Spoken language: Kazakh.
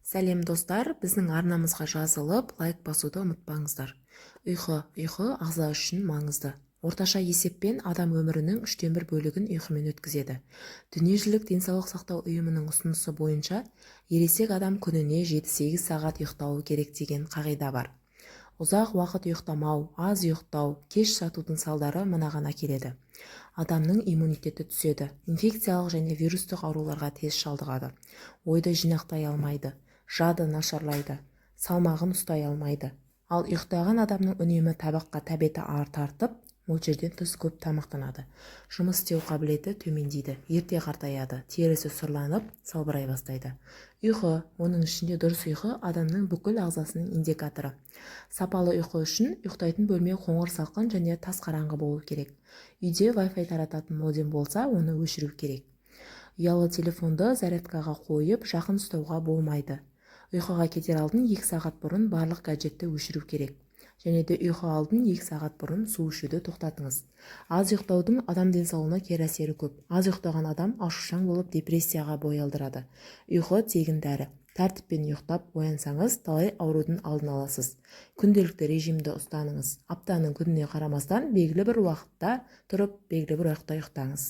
Сәлем достар, біздің арнамызға жазылып, лайк басуды ұмытпаңыздар. Ұйқы ағза үшін маңызды. Орташа есеппен адам өмірінің 1/3 бөлігін ұйқымен өткізеді. Дүниежүзілік денсаулық сақтау ұйымының ұсынысы бойынша, ересек адам күніне 7-8 сағат ұйықтауы керек деген қағида бар. Ұзақ уақыт ұйықтамау, аз ұйықтау, кеш жатудың салдары мынаған әкеледі. Адамның иммунитеті түседі, инфекциялық және вирустық ауруларға тез шалдығады. Ойды жинақтай алмайды, жады нашарлайды, салмағын ұстай алмайды. Ал ұйықтаған адамның үнемі табаққа тәбеті тартып, мөлшерден тыс көп тамақтанады. Жұмыс істеу қабілеті төмендейді, ерте қартаяды, терісі сұрланып, салбырай бастайды. Ұйқы, оның ішінде дұрыс ұйқы адамның бүкіл ағзасының индикаторы. Сапалы ұйқы үшін ұйықтайтын бөлме қоңыр салқын және тас қараңғы болу керек. Үйде Wi-Fi тарататын модем болса, оны өшіру керек. Ұялы телефонды зарядкаға қойып, жақын ұстауға болмайды. Ұйқыға кетер алдын 2 сағат бұрын барлық гаджетті өшіру керек. Және де ұйқы алдын 2 сағат бұрын су ішуді тоқтатыңыз. Аз ұйықтаудың адам денсаулығына кері әсері көп. Аз ұйықтаған адам ашушаң болып депрессияға бой алдырады. Ұйқы тегін дәрі. Тәртіппен ұйықтап оянсаңыз, талай аурудың алдын аласыз. Күнделікті режимді ұстаныңыз. Аптаның күніне қарамастан белгілі бір уақытта тұрып, белгілі бір уақытта ұйықтаңыз.